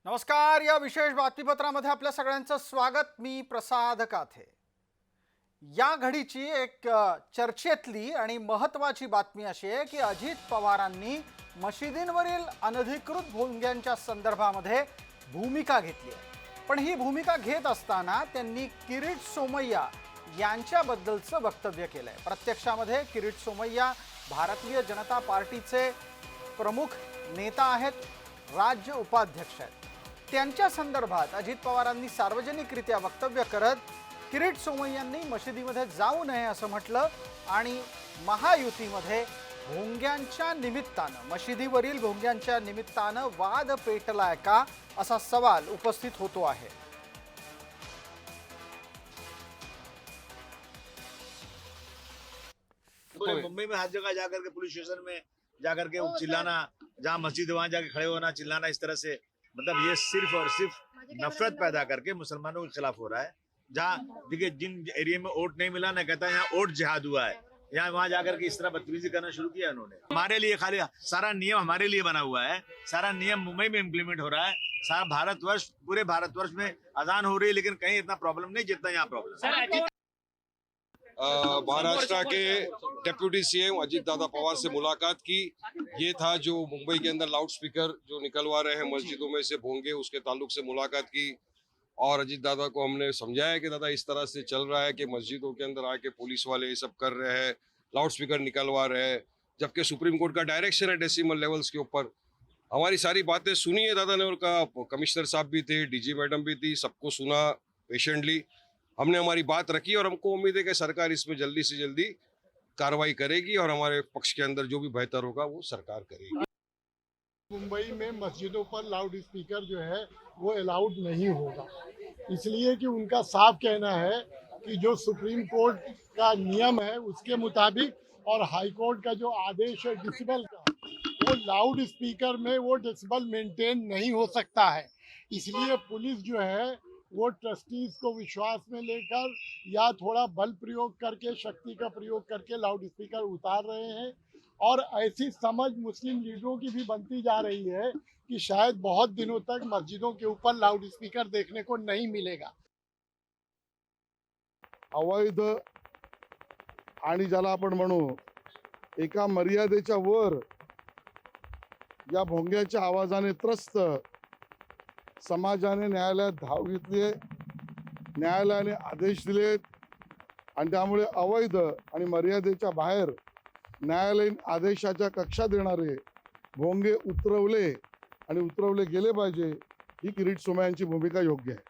नमस्कार. या विशेष बातमीपत्रामध्ये आपल्या सगळ्यांचं स्वागत. मी प्रसाद काथे. या घडीची एक चर्चेतली आणि महत्त्वाची बातमी अशी आहे की अजित पवारांनी मशिदींवरील अनधिकृत भोंग्यांच्या संदर्भामध्ये भूमिका घेतली आहे. पण ही भूमिका घेत असताना त्यांनी किरीट सोमय्या यांच्याबद्दलचं वक्तव्य केलं आहे. प्रत्यक्षामध्ये किरीट सोमय्या भारतीय जनता पार्टीचे प्रमुख नेता आहेत, राज्य उपाध्यक्ष आहेत. त्यांच्या संदर्भात अजित पवारांनी सार्वजनिकरित्या वक्तव्य करत किरीट सोमय्यांनी मशिदीमध्ये जाऊ नये असं म्हटलं आणि महायुतीमध्ये भोंग्यांच्या निमित्तानं, मशिदीवरील भोंग्यांच्या निमित्तानं वाद पेटलाय का असा सवाल उपस्थित होतो आहे. पूरे मुंबई में हर जगह जाकर के पुलिस स्टेशन में जाकर के चिल्लाना, जहाँ मस्जिद वहां जाके खड़े होना, चिल्लाना, इस तरह से मतलब ये सिर्फ और सिर्फ नफरत पैदा करके मुसलमानों के खिलाफ हो रहा है. जहाँ देखिए जिन एरिया में वोट नहीं मिला ना, कहता है यहाँ वोट जिहाद हुआ है, यहाँ वहां जाकर के इस तरह बदतमीजी करना शुरू किया उन्होंने. हमारे लिए खाली सारा नियम हमारे लिए बना हुआ है, सारा नियम मुंबई में इम्प्लीमेंट हो रहा है. सारा भारतवर्ष, पूरे भारतवर्ष में अजान हो रही है, लेकिन कहीं इतना प्रॉब्लम नहीं जितना यहाँ प्रॉब्लम. महाराष्ट्र के डेप्यूटी सीएम अजीत दादा पवार से मुलाकात की. ये था जो मुंबई के अंदर लाउड स्पीकर जो निकलवा रहे हैं मस्जिदों में से भोंगे, उसके ताल्लुक से मुलाकात की और अजीत दादा को हमने समझाया कि दादा इस तरह से चल रहा है कि मस्जिदों के अंदर आके पुलिस वाले ये सब कर रहे हैं, लाउड स्पीकर निकलवा रहे हैं, जबकि सुप्रीम कोर्ट का डायरेक्शन है डेसिमल लेवल्स के ऊपर. हमारी सारी बातें सुनी है दादा ने, और का कमिश्नर साहब भी थे, डीजी मैडम भी थी, सबको सुना पेशेंटली. हमने हमारी बात रखी और हमको उम्मीद है कि सरकार इसमें जल्दी से जल्दी कार्रवाई करेगी और हमारे पक्ष के अंदर जो भी बेहतर होगा वो सरकार करेगी. मुंबई में मस्जिदों पर लाउड स्पीकर जो है वो अलाउड नहीं होगा, इसलिए कि उनका साफ कहना है कि जो सुप्रीम कोर्ट का नियम है उसके मुताबिक और हाई कोर्ट का जो आदेश है डेसिबल का, वो लाउड स्पीकर में वो डेसिबल मेंटेन नहीं हो सकता है. इसलिए पुलिस जो है वो ट्रस्टीज को विश्वास में लेकर या थोड़ा बल प्रयोग करके, शक्ति का प्रयोग करके लाउड स्पीकर उतार रहे हैं. और ऐसी समझ मुस्लिम लीडरों की भी बनती जा रही है कि शायद बहुत दिनों तक मस्जिदों के ऊपर लाउड स्पीकर देखने को नहीं मिलेगा. अवैध आणि ज्याला आपण म्हणू एका मर्यादेच्या वर या भोंग्याच्या आवाजाने त्रस्त समाजाने न्यायालयात धाव घेतली. न्यायालयाने आदेश दिलेत आणि त्यामुळे अवैध आणि मर्यादेच्या बाहेर न्यायालयीन आदेशाच्या कक्षात येणारे भोंगे उतरवले आणि उतरवले गेले पाहिजे. ही किरीट सोमय्यांची भूमिका योग्य आहे.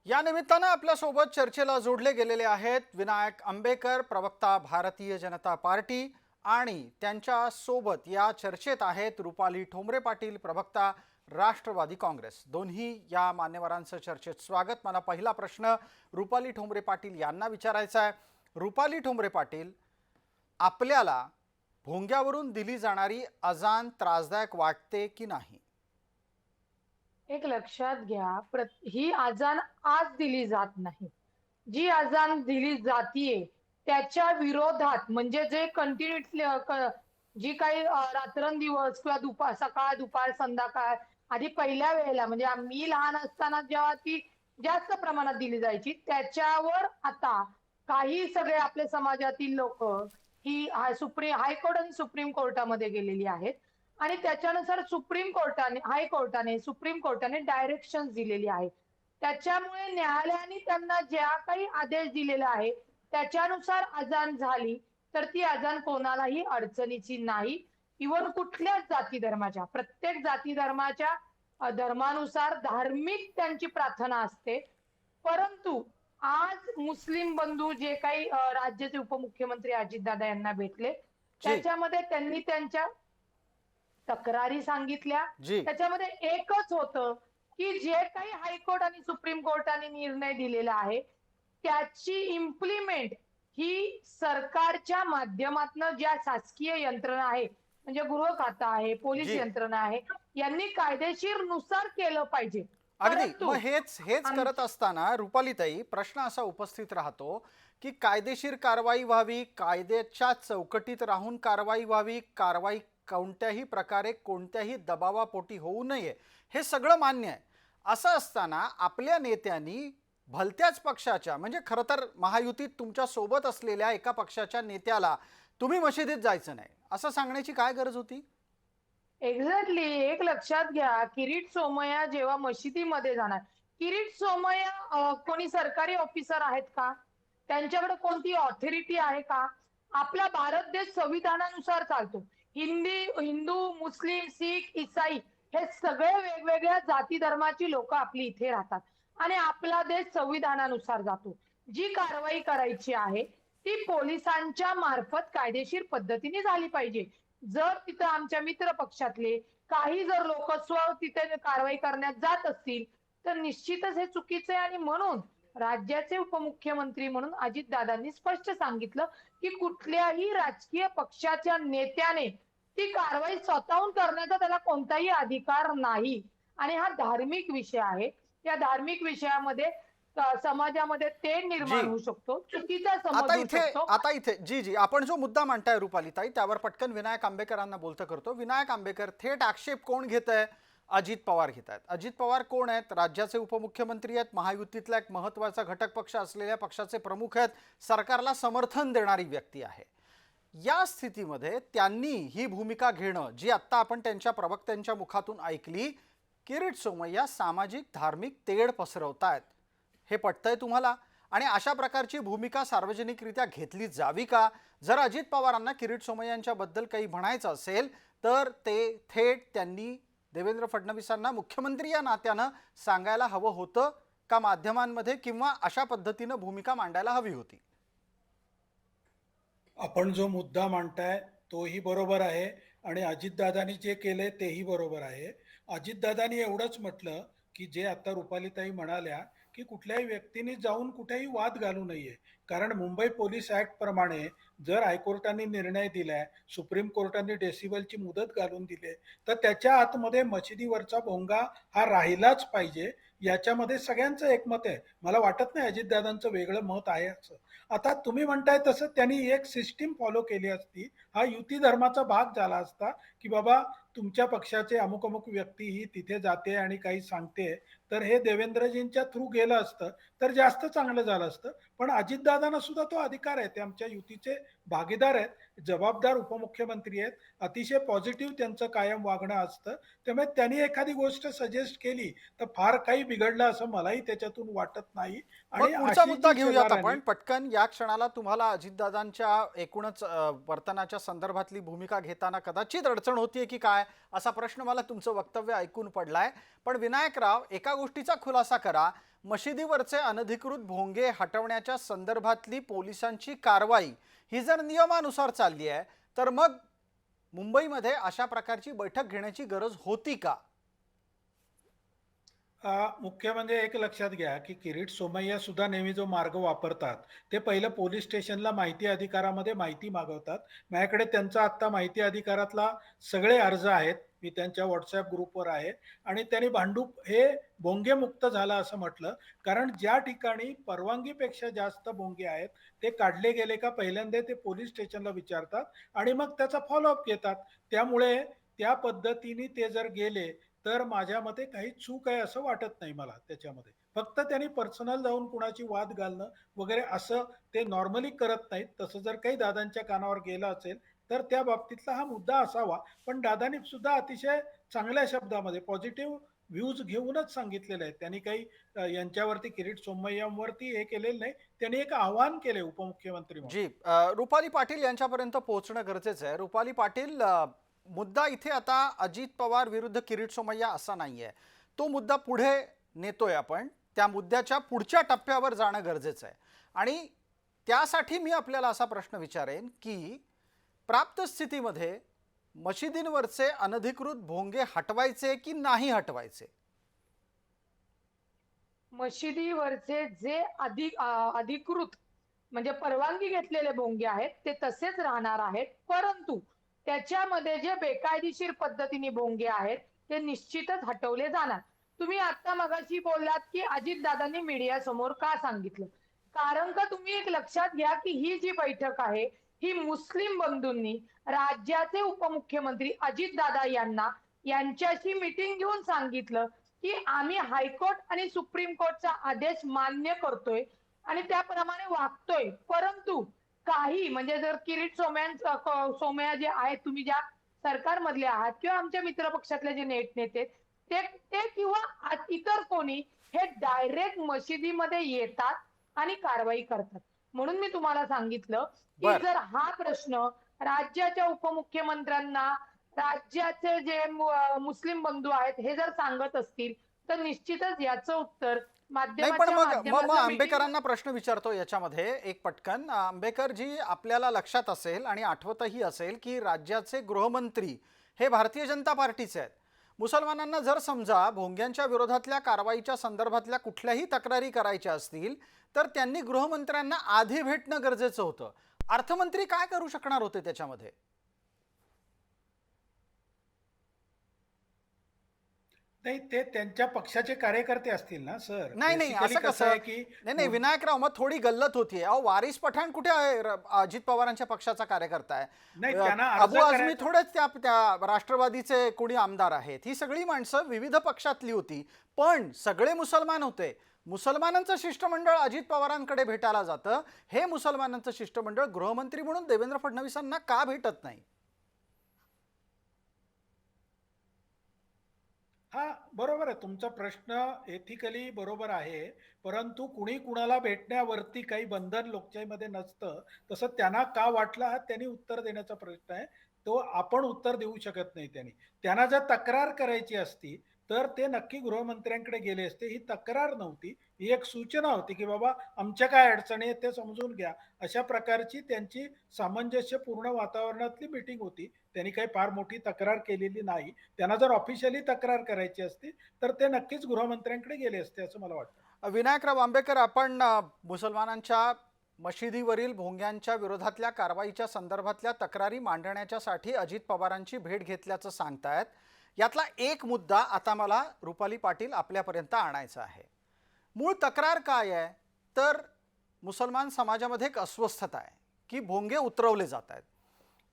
या निमित्तानं आपल्यासोबत चर्चेला जोडले गेलेले आहेत विनायक आंबेकर, प्रवक्ता भारतीय जनता पार्टी, आणि त्यांच्या सोबत या चर्चेत आहेत रुपाली ठोंबरे पाटील, प्रवक्ता राष्ट्रवादी काँग्रेस. दोन्ही या मान्यवरांचं चर्चेत स्वागत. मला पहिला प्रश्न रुपाली ठोंबरे पाटील यांना विचारायचा आहे. रुपाली ठोंबरे पाटील, आपल्याला भोंग्यावरून दिली जाणारी अजान त्रासदायक वाटते की नाही? एक लक्षात घ्या, ही अजान आज दिली जात नाही. जी अजान दिली जातीये त्याच्या विरोधात, म्हणजे जे कंटिन्युअसली जी काही रात्रंदिवस किंवा दुपार, सकाळ दुपार संध्याकाळ, आधी पहिल्या वेळेला म्हणजे मी लहान असताना जेव्हा ती जास्त प्रमाणात दिली जायची, त्याच्यावर आता काही सगळे आपल्या समाजातील लोक ही हायकोर्ट आणि सुप्रीम कोर्टामध्ये गेलेली आहेत आणि त्याच्यानुसार सुप्रीम कोर्टाने डायरेक्शन दिलेली आहे. त्याच्यामुळे न्यायालयाने त्यांना ज्या काही आदेश दिलेला आहे त्याच्यानुसार अजान झाली तर ती अजान कोणालाही अडचणीची नाही. इव्हन कुठल्याच जाती धर्माच्या, प्रत्येक जाती धर्माच्या धर्मानुसार धार्मिक त्यांची प्रार्थना असते. परंतु आज मुस्लिम बंधू जे काही राज्याचे उपमुख्यमंत्री अजितदादा यांना भेटले, त्याच्यामध्ये त्यांनी त्यांच्या तक्रारी सांगितल्या. त्याच्यामध्ये एकच होतं की जे काही हायकोर्ट आणि सुप्रीम कोर्टाने निर्णय दिलेला आहे त्याची इम्प्लिमेंट ही सरकारच्या माध्यमातून ज्या शासकीय यंत्रणा आहे, म्हणजे गृह खाता आहे, पोलीस यंत्रणा आहे, यांनी कायदेशीर नुसार केलं पाहिजे. अगदी. मग हेच करत असताना रुपालीताई, प्रश्न असा उपस्थित राहतो की कायदेशीर कारवाई व्हावी, कायद्याच्या चौकटीत राहून कारवाई व्हावी, कारवाई कोणत्याही प्रकारे कोणत्याही दबावापोटी होऊ नये, हे सगळं मान्य आहे. असं असताना आपल्या नेत्यांनी भलत्याच पक्षाच्या, म्हणजे खरं तर महायुतीत तुमच्या सोबत असलेल्या एका पक्षाच्या नेत्याला तुम्ही मशिदीत जायचं नाही असं सांगण्याची काय गरज होती? एक्झॅक्टली. एक लक्षात घ्या, किरीट सोमय्या जेव्हा मशिदीमध्ये जाणार, किरीट सोमय्या कोणी सरकारी ऑफिसर आहेत का? त्यांच्याकडे कोणती ऑथॉरिटी आहे का? आपला भारत देश संविधानानुसार चालतो. हिंदू, मुस्लिम, शीख, ईसाई हे सगळे वेगवेगळ्या जाती धर्माची लोक आपली इथे राहतात आणि आपला देश संविधानानुसार जातो. जी कारवाई करायची आहे ती पोलिसांच्या मार्फत कायदेशीर पद्धतीने झाली पाहिजे. जर तिथं आमच्या मित्र पक्षातले काही जर लोक तिथे कारवाई करण्यात जात असतील तर निश्चितच हे चुकीचं आहे आणि म्हणून राज्याचे उपमुख्यमंत्री म्हणून अजितदादांनी स्पष्ट सांगितलं की कुठल्याही राजकीय पक्षाच्या नेत्याने ती कारवाई स्वतःहून करण्याचा त्याला कोणताही अधिकार नाही. आणि हा धार्मिक विषय आहे. या धार्मिक विषयामध्ये समाजामध्ये ते निर्माण जी. होऊ शकतो, चुकीचा समज आता होऊ इथे शकतो. आता इथे जी जी आपण जो मुद्दा मांडताय रुपालीताई, त्यावर पटकन विनायक आंबेकरांना बोलतं करतो. विनायक आंबेकर, थेट आक्षेप कोण घेत आहे? अजित पवार घेत आहेत. अजित पवार कोण आहेत? राज्याचे उपमुख्यमंत्री आहेत, महायुतीतला एक महत्त्वाचा घटक पक्ष असलेल्या पक्षाचे प्रमुख आहेत, सरकारला समर्थन देणारी व्यक्ती आहे. या स्थितीमध्ये त्यांनी ही भूमिका घेणं, जी आत्ता आपण त्यांच्या प्रवक्त्यांच्या मुखातून ऐकली, किरीट सोमय्या सामाजिक धार्मिक तेढ पसरवतायत, हे पटतंय तुम्हाला? आणि अशा प्रकारची भूमिका सार्वजनिकरित्या घेतली जावी का? जर अजित पवारांना किरीट सोमय्यांच्या बद्दल काही म्हणायचं असेल तर ते थेट त्यांनी देवेंद्र फडणवीसांना मुख्यमंत्री या नात्यानं सांगायला हवं होतं का माध्यमांमध्ये, किंवा अशा पद्धतीनं भूमिका मांडायला हवी होती? आपण जो मुद्दा मांडताय तोही बरोबर आहे आणि अजितदादांनी जे केले तेही बरोबर आहे. अजितदादांनी एवढंच म्हटलं की जे आता रुपालीताई म्हणाल्या की कुठल्याही व्यक्तीने जाऊन कुठेही वाद घालू नये, कारण मुंबई पोलीस ऍक्ट प्रमाणे जर हायकोर्टाने निर्णय दिलाय, सुप्रीम कोर्टाने डेसिबलची मुदत घालून दिली, तर त्याच्या आतमध्ये मशिदीवरचा भोंगा हा राहिलाच पाहिजे, याच्यामध्ये सगळ्यांचं एकमत आहे. मला वाटत नाही अजितदादांचं वेगळं मत आहे असं. आता तुम्ही म्हणताय तसं त्यांनी एक सिस्टीम फॉलो केली असती, हा युती धर्माचा भाग झाला असता की बाबा तुमच्या पक्षाचे अमुक अमुक व्यक्ती ही तिथे जाते आणि काही सांगते, तर हे देवेंद्रजींच्या थ्रू गेलं असतं तर जास्त चांगलं झालं असतं. पण अजितदादांना सुद्धा तो अधिकार आहे, ते आमच्या युतीचे भागीदार आहेत, जबाबदार उपमुख्यमंत्री आहेत, अतिशय पॉझिटिव्ह त्यांचं कायम वागणं असतं. त्यामुळे त्यांनी एखादी गोष्ट सजेस्ट केली तर फार काही बिघडलं असं मलाही त्याच्यातून वाटत नाही. मग आणि पुढचा अशी मुद्दा जी घेऊयात शेजाऱ्यांनी- आपण पटकन. या क्षणाला तुम्हाला अजितदादांच्या एकूणच वर्तनाच्या संदर्भातली भूमिका घेताना कदाचित अडचण होतीये की काय, असा प्रश्न मला तुमचं वक्तव्य ऐकून पडलाय. पण विनायकराव, एका गोष्टीचा खुलासा करा, मशिदीवरचे अनधिकृत भोंगे हटवण्याच्या संदर्भातली पोलिसांची कारवाई ही जर नियमानुसार चालली आहे तर मग मुंबईमध्ये अशा प्रकारची बैठक घेण्याची गरज होती का? मुख्य म्हणजे एक लक्षात घ्या की किरीट सोमय्या सुद्धा नेहमी जो मार्ग वापरतात ते पहिलं पोलीस स्टेशनला माहिती अधिकारामध्ये माहिती मागवतात. माझ्याकडे त्यांचा आत्ता माहिती अधिकारातला सगळे अर्ज आहेत, मी त्यांच्या व्हॉट्सअप ग्रुपवर आहे, आणि त्यांनी भांडूप हे भोंगे मुक्त झाला असं म्हटलं, कारण ज्या ठिकाणी परवानगीपेक्षा जास्त भोंगे आहेत ते काढले गेले का पहिल्यांदा ते पोलीस स्टेशनला विचारतात आणि मग त्याचा फॉलोअप घेतात. त्यामुळे त्या पद्धतीने ते जर गेले तर माझ्या मते काही चूक आहे असं वाटत नाही मला त्याच्यामध्ये. फक्त त्यांनी पर्सनल जाऊन कुणाची वाद घालणं वगैरे असं ते नॉर्मली करत नाहीत. तसं जर काही दादांच्या कानावर गेलं असेल तर त्या बाबतीतला हा मुद्दा असावा. पण दादांनी सुद्धा अतिशय चांगल्या शब्दामध्ये पॉझिटिव्ह व्ह्यूज घेऊनच सांगितलेले आहेत. त्यांनी काही यांच्यावरती किरीट सोमय्यांवरती हे केलेलं नाही. त्यांनी एक आवाहन केले उपमुख्यमंत्री म्हणून. जी, रुपाली पाटील यांच्यापर्यंत पोहोचणं गरजेचं आहे. रुपाली पाटील, मुद्दा इथे आता अजित पवार विरुद्ध किरीट सोमय्या असा नाहीये, तो मुद्दा पुढे नेतोय आपण, त्या मुद्द्याच्या पुढच्या टप्प्यावर जाणं गरजेचं आहे. आणि त्यासाठी मी आपल्याला असा प्रश्न विचारेन की प्राप्त स्थितीमध्ये मशिदींवरचे अनधिकृत भोंगे हटवायचे की नाही हटवायचे? मशिदीवरचे जे अधिकृत म्हणजे परवानगी घेतलेले भोंगे आहेत ते तसेच राहणार आहेत, परंतु त्याच्यामध्ये जे बेकायदेशीर पद्धतीने भोंगे आहेत ते निश्चितच हटवले जाणार. तुम्ही आता मगाशी बोललात की अजितदादांनी मीडिया समोर का सांगितलं, कारण का तुम्ही एक लक्षात घ्या की ही जी बैठक आहे ही मुस्लिम बंधूंनी राज्याचे उपमुख्यमंत्री अजितदादा यांना यांच्याशी मीटिंग घेऊन सांगितलं की आम्ही हायकोर्ट आणि सुप्रीम कोर्टचा आदेश मान्य करतोय आणि त्याप्रमाणे वागतोय, परंतु काही म्हणजे जर किरीट सोमय्या जे आहेत, तुम्ही ज्या सरकारमधले आहात किंवा आमच्या मित्र पक्षातले जे नेते ते किंवा इतर कोणी हे डायरेक्ट मशिदीमध्ये येतात आणि कारवाई करतात. म्हणून मी तुम्हाला सांगितलं की बर. जर हा प्रश्न राज्याच्या उपमुख्यमंत्र्यांना राज्याचे जे मुस्लिम बंधू आहेत हे जर सांगत असतील तर निश्चितच याचं उत्तर नाही, पण मग आंबेकरांना प्रश्न विचारतो याच्यामध्ये एक पटकन. आंबेकर जी, आपल्याला लक्षात असेल आणि आठवतही असेल की राज्याचे गृहमंत्री हे भारतीय जनता पार्टीचे आहेत. मुसलमानांना जर समजा भोंग्यांच्या विरोधातल्या कारवाईच्या संदर्भातल्या कुठल्याही तक्रारी करायच्या असतील तर त्यांनी गृहमंत्र्यांना आधी भेटणं गरजेचं होतं. अर्थमंत्री काय करू शकणार होते त्याच्यामध्ये? नाही, ते त्यांच्या पक्षाचे कार्यकर्ते असतील ना सर. नाही नाही, Basically असं कसं आहे की नाही नाही विनायकराव, मग थोडी गल्लत होतीये. अहो, वारिस पठाण कुठे आहे? अजित पवारांच्या पक्षाचा कार्यकर्ता आहे. नाही, त्यांना अर्ज अबू आझमी करायचा- थोडेच त्या राष्ट्रवादीचे कोणी आमदार आहेत. ही सगळी माणसं विविध पक्षातली होती, पण सगळे मुसलमान होते. मुसलमानांचं शिष्टमंडळ अजित पवारांकडे भेटायला जातं, हे मुसलमानांचं शिष्टमंडळ गृहमंत्री म्हणून देवेंद्र फडणवीसांना का भेटत नाही? हा, बरोबर आहे तुमचा प्रश्न, एथिकली बरोबर आहे. परंतु कुणी कुणाला भेटण्यावरती काही बंधन लोकशाहीमध्ये नसतं. तसं त्यांना का वाटलं हा त्यांनी उत्तर देण्याचा प्रश्न आहे. तो आपण उत्तर देऊ शकत नाही. त्यांना जर तक्रार करायची असती तर ते नक्की गृहमंत्र्यांकडे गेले असते. ही तक्रार नव्हती, ही एक सूचना होती की बाबा आमच्या काय अडचणी आहेत ते समजून घ्या. अशा प्रकारची त्यांची सामंजस्यपूर्ण वातावरणातली मीटिंग होती. त्यांनी काही फार मोठी तक्रार केलेली नाही. त्यांना जर ऑफिशियली तक्रार करायची असती तर ते नक्कीच गृहमंत्र्यांकडे गेले असते असं मला वाटतं. विनायकराव आंबेकर, आपण मुसलमानांच्या मशिदीवरील भोंग्यांच्या विरोधातल्या कारवाईच्या संदर्भातल्या तक्रारी मांडण्याच्यासाठी अजित पवारांची भेट घेतल्याचं सांगतायत. यातला एक मुद्दा आता मला रुपाली पाटील आपल्यापर्यंत आणायचा आहे. मूळ तक्रार काय आहे? तर मुसलमान समाजामध्ये एक अस्वस्थता आहे की भोंगे उतरवले जात आहेत.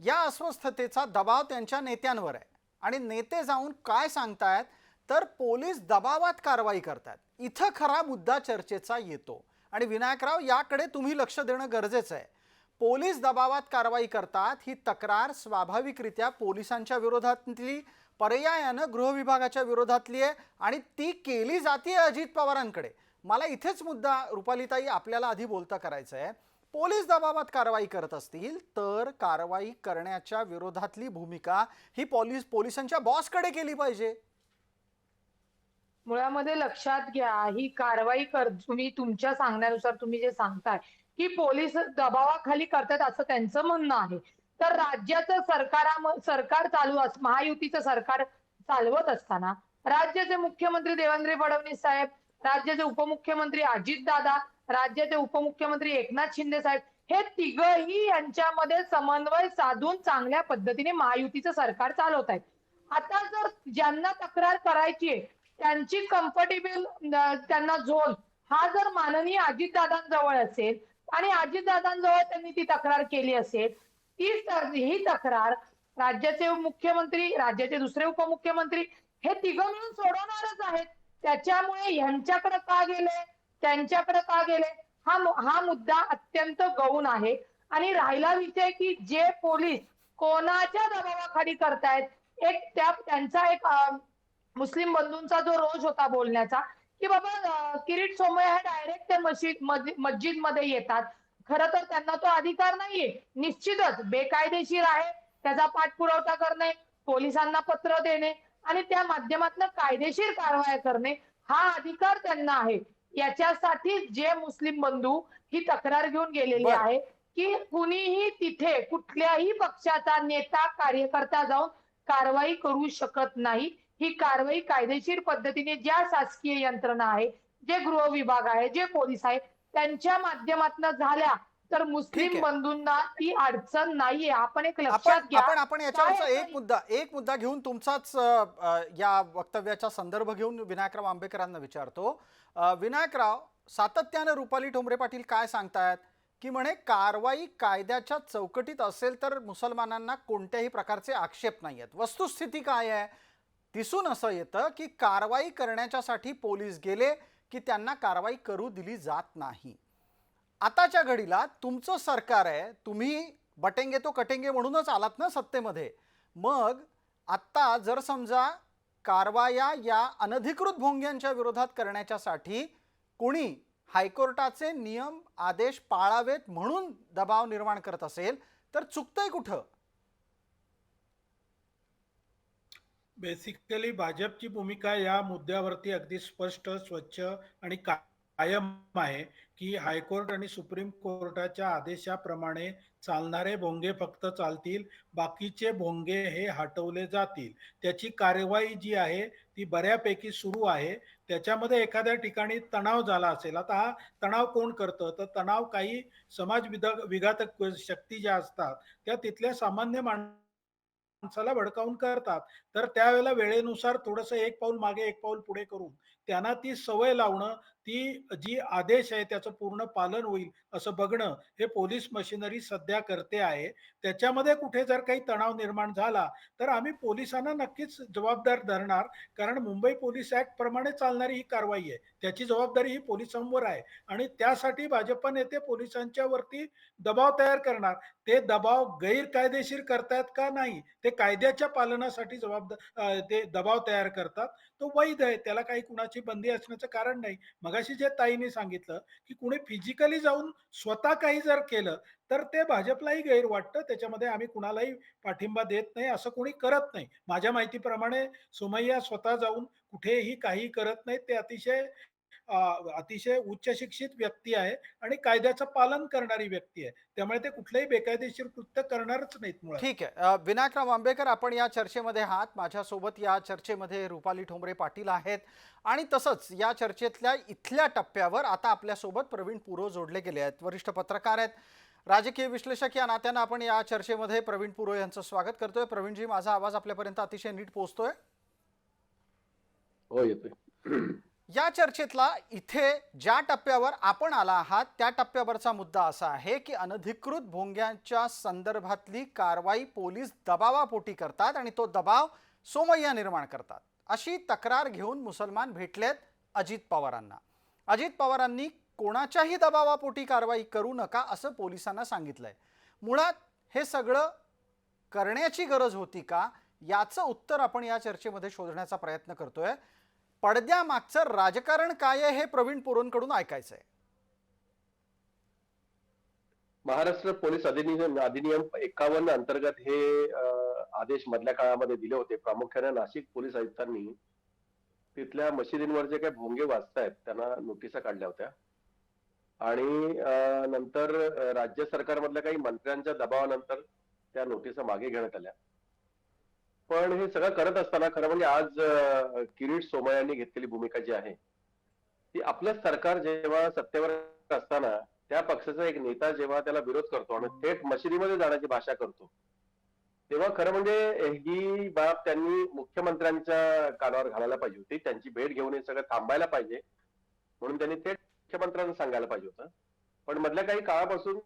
या अस्वस्थतेचा दबाव त्यांच्या नेत्यांवर आहे आणि नेते जाऊन काय सांगतायत तर पोलीस दबावात कारवाई करतात. इथं खरा मुद्दा चर्चेचा येतो आणि विनायकराव, याकडे तुम्ही लक्ष देणं गरजेचं आहे. पोलीस दबावात कारवाई करतात ही तक्रार स्वाभाविकरित्या पोलिसांच्या विरोधातली, पर्यायानं गृह विभागाच्या विरोधातली आहे आणि ती केली जाते अजित पवारांकडे. मला इथेच मुद्दा रुपालीताई आपल्याला आधी बोलता करायचं आहे. पोलीस दबावात कारवाई करत असतील तर कारवाई करण्याच्या विरोधातली भूमिका ही पोलिसांच्या बॉसकडे केली पाहिजे. मुळामध्ये लक्षात घ्या, ही कारवाई तुम्ही तुमच्या सांगण्यानुसार तुम्ही जे सांगताय की पोलीस दबावाखाली करतात असं त्यांचं म्हणणं आहे. तर राज्याचं सरकार महायुतीचं सरकार चालवत असताना राज्याचे मुख्यमंत्री देवेंद्र फडणवीस साहेब, राज्याचे उपमुख्यमंत्री अजितदादा, राज्याचे उपमुख्यमंत्री एकनाथ शिंदे साहेब, हे तिघही यांच्यामध्ये समन्वय साधून चांगल्या पद्धतीने महायुतीचं सरकार चालवत आहेत. आता जर ज्यांना तक्रार करायची आहे त्यांची कम्फर्टेबल त्यांना झोन हा जर माननीय अजितदादांजवळ असेल आणि अजितदादांजवळ त्यांनी ती तक्रार केली असेल, ही तक्रार राज्याचे मुख्यमंत्री, राज्याचे दुसरे उपमुख्यमंत्री हे तिघं मिळून सोडवणारच आहेत. त्याच्यामुळे यांच्याकडे का गेले, त्यांच्याकडे का गेले, हा मुद्दा अत्यंत गौण आहे. आणि राहिला विषय की जे पोलीस कोणाच्या दबावाखाली करतायत, त्यांचा एक मुस्लिम बंधूंचा जो रोज होता बोलण्याचा की बाबा किरीट सोमय्या हे डायरेक्ट ते मस्जिद मध्ये येतात. खरं तर त्यांना तो अधिकार नाहीये. निश्चितच बेकायदेशीर आहे त्याचा पाठपुरावा करणे, पोलिसांना पत्र देणे आणि त्या माध्यमातून कायदेशीर कारवाया करणे हा अधिकार त्यांना आहे. याच्यासाठी जे मुस्लिम बंधू ही तक्रार घेऊन गेलेली आहे की कुणीही तिथे कुठल्याही पक्षाचा नेता कार्यकर्ता जाऊन कारवाई करू शकत नाही. ही कारवाई कायदेशीर पद्धतीने ज्या शासकीय यंत्रणा आहे, जे गृह विभाग आहे, जे पोलीस आहे त्यांच्या माध्यमातून झाल्या तर मुस्लिम बंधूंना ती अडचण नाहीये. आपण एक लक्षात घ्या. आपण याच्यावरचा एक मुद्दा घेऊन तुमचाच या वक्तव्याचा संदर्भ घेऊन विनायकराव आंबेकरांना विचारतो. विनायकराव, सातत्यानं रुपाली ठोंबरे पाटील काय सांगतायत की म्हणे कारवाई कायद्याच्या चौकटीत असेल तर मुसलमानांना कोणत्याही प्रकारचे आक्षेप नाही आहेत. वस्तुस्थिती काय आहे? दिसून असं येतं की कारवाई करण्याच्यासाठी पोलीस गेले की त्यांना कारवाई करू दिली जात नाही. आताच्या घडीला तुमचं सरकार आहे, तुम्ही बटेंगे तो कटेंगे म्हणूनच आलात ना सत्तेमध्ये. मग आत्ता जर समजा कारवाया या अनधिकृत भोंग्यांच्या विरोधात करण्याच्यासाठी कोणी हायकोर्टाचे नियम आदेश पाळावेत म्हणून दबाव निर्माण करत असेल तर चुकतंय कुठं? बेसिकली भाजपची भूमिका या मुद्द्यावरती अगदी स्पष्ट, स्वच्छ आणि कायम आहे की हायकोर्ट आणि सुप्रीम कोर्टाच्या आदेशाप्रमाणे चालणारे भोंगे फक्त चालतील, बाकीचे भोंगे हे हटवले जातील. त्याची कार्यवाही जी आहे ती बऱ्यापैकी सुरू आहे. त्याच्यामध्ये एखाद्या ठिकाणी तणाव झाला असेल, आता हा तणाव कोण करतं? तर तणाव काही विघातक शक्ती ज्या असतात त्या तिथल्या सामान्य माणसाला भडकावून करतात. तर त्यावेळेला वेळेनुसार थोडंसं एक पाऊल मागे एक पाऊल पुढे करून त्यांना ती सवय लावणं, ती जी आदेश आहे त्याचं पूर्ण पालन होईल असं बघणं, हे पोलीस मशिनरी सध्या करते आहे. त्याच्यामध्ये कुठे जर काही तणाव निर्माण झाला तर आम्ही पोलिसांना नक्कीच जबाबदार धरणार, कारण मुंबई पोलीस ऍक्ट प्रमाणे चालणारी ही कारवाई आहे. त्याची जबाबदारी ही पोलिसांवर आहे आणि त्यासाठी भाजप नेते पोलिसांच्या वरती दबाव तयार करणार. ते दबाव गैरकायदेशीर करतायत का? नाही, ते कायद्याच्या पालनासाठी ते दबाव तयार करतात. तो वैध आहे, त्याला काही कुणाची बंदी असण्याचं कारण नाही. मगाशी जे ताईने सांगितलं की कुणी फिजिकली जाऊन स्वतः काही जर केलं तर ते भाजपलाही गैर वाटतं. त्याच्यामध्ये आम्ही कुणालाही पाठिंबा देत नाही, असं कोणी करत नाही. माझ्या माहितीप्रमाणे सोमय्या स्वतः जाऊन कुठेही काही करत नाहीत. ते अतिशय उच्च शिक्षित व्यक्ती आहे आणि कायद्याचं पालन करणारी व्यक्ती आहे. त्यामुळे ते कुठलंही बेकायदेशीर कृत्य करणारच नाहीत मुळात. ठीक आहे. विनायकराव आंबेकर, आपण या चर्चेमध्ये आहात. माझ्यासोबत या चर्चेमध्ये रुपाली ठोंबरे पाटील आहेत आणि तसंच या चर्चेतल्या इथल्या टप्प्यावर आता आपल्यासोबत प्रवीण पुरो जोडले गेले आहेत. वरिष्ठ पत्रकार आहेत, राजकीय विश्लेषक या नात्यानं आपण या चर्चेमध्ये प्रवीण पुरो यांचं स्वागत करतोय. प्रवीणजी, माझा आवाज आपल्यापर्यंत अतिशय नीट पोहोचतोय? हो, येतोय. या चर्चेतला इथे ज्या टप्प्यावर आपण आला आहात त्या टप्प्यावरचा मुद्दा असा आहे की अनधिकृत भोंग्यांच्या संदर्भातली कारवाई पोलीस दबावापोटी करतात आणि तो दबाव सोमय्या निर्माण करतात, अशी तक्रार घेऊन मुसलमान भेटलेत अजित पवारांना. अजित पवारांनी कोणाच्याही दबावापोटी कारवाई करू नका असं पोलिसांना सांगितलंय. मुळात हे सगळं करण्याची गरज होती का, याचं उत्तर आपण या चर्चेमध्ये शोधण्याचा प्रयत्न करतोय. पडद्यामागचं राजकारण काय आहे हे प्रवीण पुरोंकडून ऐकायचंय. महाराष्ट्र पोलीस अधिनियम 51 अंतर्गत हे आदेश मधल्या काळामध्ये दिले होते. प्रामुख्याने नाशिक पोलीस आयुक्तांनी तिथल्या मशिदींवर जे काही भोंगे वाचतायत त्यांना नोटिसा काढल्या होत्या आणि नंतर राज्य सरकारमधल्या काही मंत्र्यांच्या दबावानंतर त्या नोटिसा मागे घेण्यात आल्या. पण हे सगळं करत असताना खरं म्हणजे आज किरीट सोमय्यांनी घेतलेली भूमिका जी आहे ती, आपलं सरकार जेव्हा सत्तेवर असताना त्या पक्षाचा एक नेता जेव्हा त्याला विरोध करतो आणि थेट मशिदीमध्ये जाण्याची भाषा करतो, तेव्हा खरं म्हणजे ही बाब त्यांनी मुख्यमंत्र्यांच्या कानावर घालायला पाहिजे होती. त्यांची भेट घेऊन हे सगळं थांबायला पाहिजे म्हणून त्यांनी थेट मुख्यमंत्र्यांना सांगायला पाहिजे होतं. पण मधल्या काही काळापासून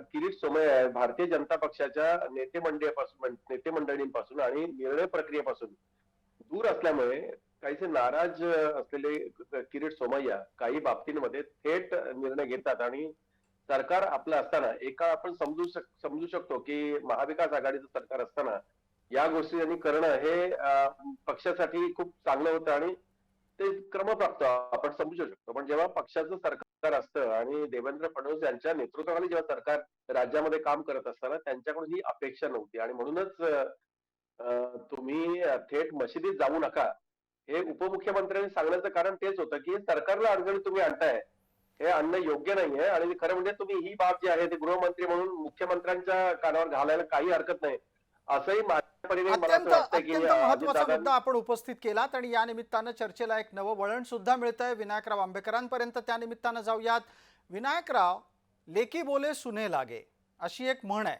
किरीट सोमय्या भारतीय जनता पक्षाच्या नेते मंडळींपासून आणि निर्णय प्रक्रियेपासून दूर असल्यामुळे काहीसे नाराज असलेले किरीट सोमय्या काही बाबतींमध्ये थेट निर्णय घेतात आणि सरकार आपलं असताना एका आपण समजू शकतो की महाविकास आघाडीचं सरकार असताना या गोष्टी त्यांनी करणं हे पक्षासाठी खूप चांगलं होतं आणि ते क्रमप्राप्त आपण समजू शकतो. पण जेव्हा पक्षाचं सरकार असतं आणि देवेंद्र फडणवीस यांच्या नेतृत्वाखाली जेव्हा सरकार राज्यामध्ये काम करत असताना त्यांच्याकडून ही अपेक्षा नव्हती आणि म्हणूनच तुम्ही थेट मशिदीत जाऊ नका हे उपमुख्यमंत्र्यांनी सांगण्याचं कारण तेच होतं की सरकारला अडचणी तुम्ही आणताय, हे आणणं योग्य नाहीये आणि खरं म्हणजे तुम्ही ही बाब जी आहे ती गृहमंत्री म्हणून मुख्यमंत्र्यांच्या कानावर घालायला काही हरकत नाही असंही अत्यंत महत्वाचा मुद्दा आपण उपस्थित केलात आणि या निमित्तानं चर्चेला एक नवं वळण सुद्धा मिळतंय. विनायकराव आंबेकरांपर्यंत त्या निमित्तानं जाऊयात. विनायकराव, लेकी बोले सुने लागे अशी एक म्हण आहे.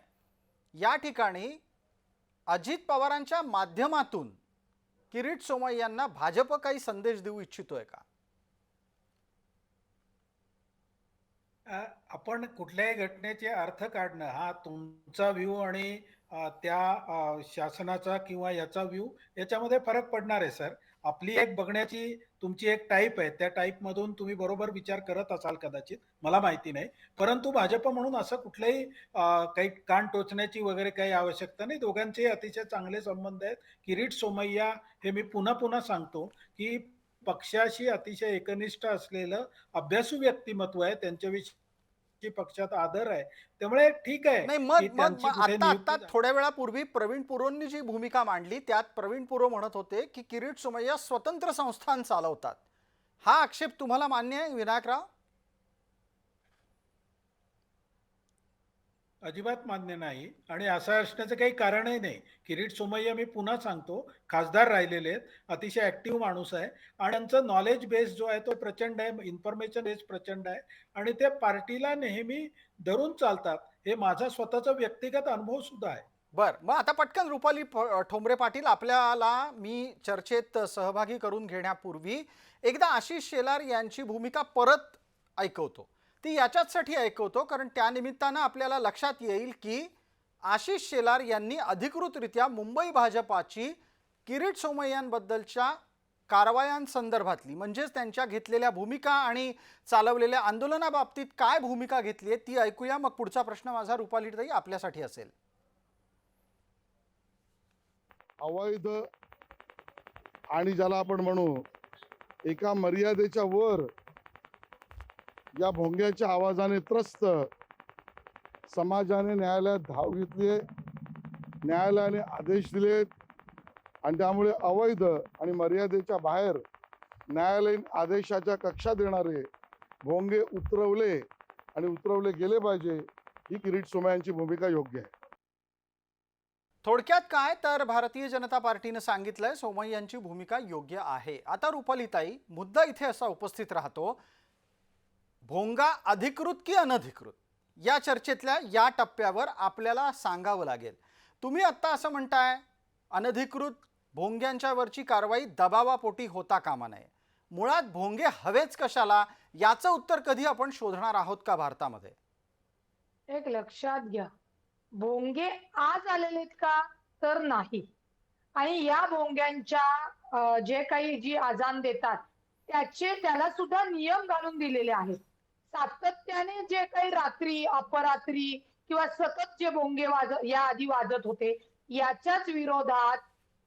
या ठिकाणी अजित पवारांच्या माध्यमातून किरीट सोमय्यांना भाजप काही संदेश देऊ इच्छितोय का? आपण कुठल्याही घटनेचे अर्थ काढणं हा तुमचा व्ह्यू आणि त्या शासनाचा किंवा याचा व्ह्यू याच्यामध्ये फरक पडणार आहे सर. आपली एक बघण्याची तुमची एक टाईप आहे, त्या टाईप मधून तुम्ही बरोबर विचार करत असाल कदाचित, मला माहिती नाही. परंतु भाजप म्हणून असं कुठल्याही काही कान टोचण्याची वगैरे काही आवश्यकता नाही. दोघांचे अतिशय चांगले संबंध आहेत. किरीट सोमय्या हे मी पुन्हा पुन्हा सांगतो की पक्षाशी अतिशय एकनिष्ठ असलेलं अभ्यासू व्यक्तिमत्व आहे. त्यांच्याविषयी पक्षात आदर आहे. त्यामुळे ठीक आहे नाही की मग मग त्यांची मग कुठे आता नियुक्ती आता थोड्या वेळापूर्वी प्रवीण पुरोंनी जी भूमिका मांडली त्यात प्रवीण पुरो म्हणत होते की किरीट सोमय्या स्वतंत्र संस्थान चालवतात. हा आक्षेप तुम्हाला मान्य आहे विनायकराव? अजिबात मान्य नाही आणि असं असण्याचं काही कारणही नाही. किरीट सोमय्या मी पुन्हा सांगतो खासदार राहिलेले आहेत, अतिशय ऍक्टिव्ह माणूस आहे आणि त्यांचं नॉलेज बेस जो आहे तो प्रचंड आहे, इन्फॉर्मेशन बेस प्रचंड आहे आणि ते पार्टीला नेहमी धरून चालतात. हे माझा स्वतःचा व्यक्तिगत अनुभव सुद्धा आहे. बर, मग आता पटकन रुपाली ठोंबरे पाटील आपल्याला मी चर्चेत सहभागी करून घेण्यापूर्वी एकदा आशिष शेलार यांची भूमिका परत ऐकवतो. ती याच्यासाठी ऐकवतो कारण त्या निमित्तानं आपल्याला लक्षात येईल की आशिष शेलार यांनी अधिकृतरित्या मुंबई भाजपाची किरीट सोमय्यांबद्दलच्या कारवायांसंदर्भातली म्हणजेच त्यांच्या घेतलेल्या भूमिका आणि चालवलेल्या आंदोलनाबाबतीत काय भूमिका घेतली आहे ती ऐकूया. मग पुढचा प्रश्न माझा रुपालीताई आपल्यासाठी असेल. अवैध आणि ज्याला आपण म्हणू एका मर्यादेच्या वर या भोंग्याच्या आवाजाने त्रस्त समाजाने न्यायालयात धाव घेतली, न्यायालयाने आदेश दिलेत आणि त्यामुळे अवैध आणि मर्यादेच्या बाहेर न्यायालयीन आदेशाच्या कक्षात येणारे भोंगे उतरवले आणि उतरवले गेले पाहिजे. ही किरीट सोमय्यांची भूमिका योग्य आहे. थोडक्यात काय तर भारतीय जनता पार्टीने सांगितलंय सोमय्यांची भूमिका योग्य आहे. आता रुपालीताई मुद्दा इथे असा उपस्थित राहतो, भोंगा अधिकृत की अनधिकृत या चर्चेतल्या या टप्प्यावर आपल्याला सांगावं लागेल. तुम्ही आत्ता असं म्हणताय अनधिकृत भोंग्यांच्या वरची कारवाई दबावापोटी होता कामा नये. मुळात भोंगे हवेच कशाला याचं उत्तर कधी आपण शोधणार आहोत का भारतामध्ये? एक लक्षात घ्या, भोंगे आज आलेले आहेत का तर नाही. आणि या भोंग्यांच्या जे काही जी आजान देतात त्याला सुद्धा नियम घालून दिलेले आहेत. सातत्याने जे काही रात्री अपरात्री किंवा सतत जे भोंगे या आधी वाजत होते याच्याच विरोधात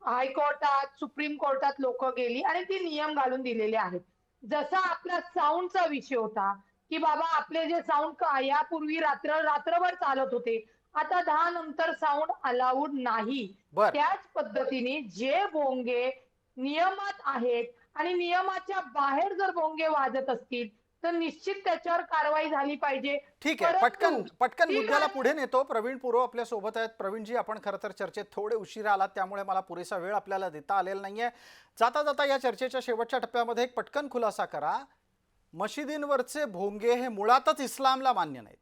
हायकोर्टात सुप्रीम कोर्टात लोक गेली आणि ती नियम घालून दिलेले आहेत. जसा आपला साऊंडचा विषय होता की बाबा आपले जे साऊंड यापूर्वी रात्रभर चालत होते, आता 10 नंतर साऊंड अलाउड नाही. त्याच पद्धतीने जे भोंगे नियमात आहेत आणि नियमाच्या बाहेर जर भोंगे वाजत असतील तर निश्चित त्याच्यावर कारवाई झाली पाहिजे. ठीक आहे, पटकन मुद्द्याला पुढे नेतो. प्रवीण पुरो आपल्या सोबत आहेत. प्रवीणजी, आपण खरं तर चर्चेत थोडे उशिरा आलात त्यामुळे मला पुरेसा वेळ आपल्याला देता आलेला नाहीये. जाता जाता या चर्चेच्या शेवटच्या टप्प्यामध्ये एक पटकन खुलासा करा. मशिदींवरचे भोंगे हे मुळातच इस्लामला मान्य नाहीत.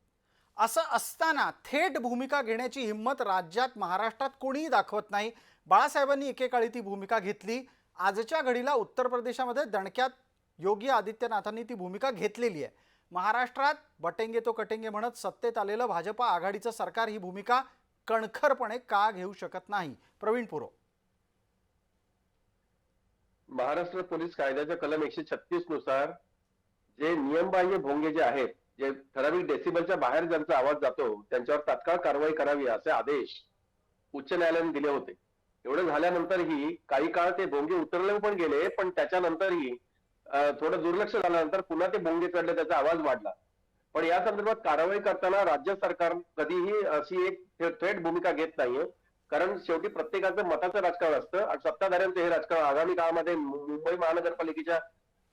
असं असताना थेट भूमिका घेण्याची हिंमत राज्यात महाराष्ट्रात कोणीही दाखवत नाही. बाळासाहेबांनी एकेकाळी ती भूमिका घेतली. आजच्या घडीला उत्तर प्रदेशामध्ये दणक्यात योगी आदित्यनाथांनी ती भूमिका घेतलेली आहे. महाराष्ट्रात बटेंगे तो कटेंगे म्हणत सत्तेत आलेलं भाजपा आघाडीचं सरकार ही भूमिका कणखरपणे का घेऊ शकत नाही? प्रवीण पुरो. महाराष्ट्र पोलीस कायद्याच्या कलम 136 नुसार जे नियमबाह्य भोंगे जे आहेत, जे ठराविक डेसिबलच्या बाहेर ज्यांचा आवाज जातो त्यांच्यावर तात्काळ कारवाई करावी असे आदेश उच्च न्यायालयाने दिले होते. एवढं झाल्यानंतरही काही काळ ते भोंगे उतरले पण गेले, पण त्याच्यानंतरही थोडं दुर्लक्ष झाल्यानंतर पुन्हा ते भोंगे चढले, त्याचा आवाज वाढला. पण या संदर्भात कारवाई करताना राज्य सरकार कधीही अशी एक थेट भूमिका घेत नाहीये, कारण शेवटी प्रत्येकाचं मताचं राजकारण असतं आणि सत्ताधाऱ्यांचं हे राजकारण आगामी काळामध्ये मुंबई महानगरपालिकेच्या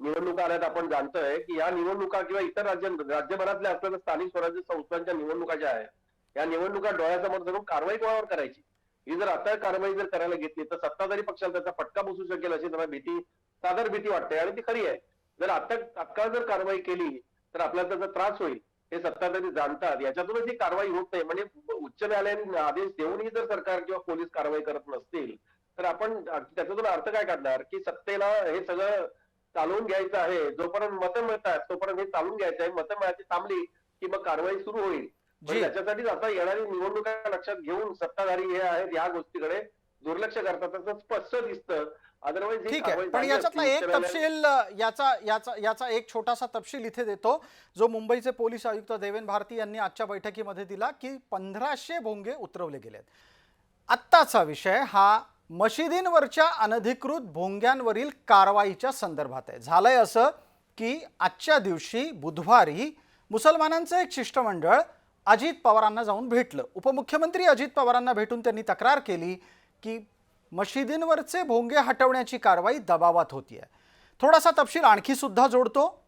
निवडणुका आल्यात. आपण जाणतोय की या निवडणुका किंवा इतर राज्यभरातल्या असलेल्या स्थानिक स्वराज्य संस्थांच्या निवडणुका ज्या आहेत या निवडणुका डोळ्यासमोर धरून कारवाई कोणावर करायची, ही जर आता कारवाई जर करायला घेतली तर सत्ताधारी पक्षाला त्याचा फटका बसू शकेल अशी मला सादर भीती वाटते आणि ती खरी आहे. जर आता तात्काळ जर कारवाई केली तर आपल्याला त्याचा त्रास होईल हे सत्ताधारी जाणतात. याच्यातूनच ही कारवाई होत नाही. म्हणजे उच्च न्यायालयाने आदेश देऊनही जर सरकार किंवा पोलीस कारवाई करत नसतील तर आपण त्याच्यातून अर्थ काय काढणार की सत्तेला हे सगळं चालवून घ्यायचं आहे. जोपर्यंत मतं मिळतात तोपर्यंत हे चालून घ्यायचं आहे. मतं मिळायची थांबली की मग कारवाई सुरू होईल. पण जी. त्याच्यासाठीच आता येणारी निवडणुका लक्षात घेऊन सत्ताधारी हे आहेत या गोष्टीकडे दुर्लक्ष करतात असं स्पष्ट दिसतं. अदरवाईज ही ठीक आहे, कारवाई पण झाली याच्यातला असती. एक उच्च न्यायालयाने तपशील याचा याचा याचा एक छोटासा तपशील इथे देतो, जो मुंबईचे पोलीस आयुक्त देवेन भारती यांनी आजच्या बैठकीमध्ये दिला की 1500 भोंगे उतरवले गेलेत. आत्ताचा विषय हा मशिदींवरच्या अनधिकृत भोंग्यांवरील कारवाईच्या संदर्भात आहे. झालंय असं की आजच्या दिवशी बुधवारी मुसलमानांचं एक शिष्टमंडळ अजित पवारांना जाऊन भेटलं. उपमुख्यमंत्री अजित पवारांना भेटून त्यांनी तक्रार केली की मशिदींवरचे भोंगे हटवण्याची कारवाई दबावात होतीये. थोडासा तपशील आणखी सुद्धा जोडतो.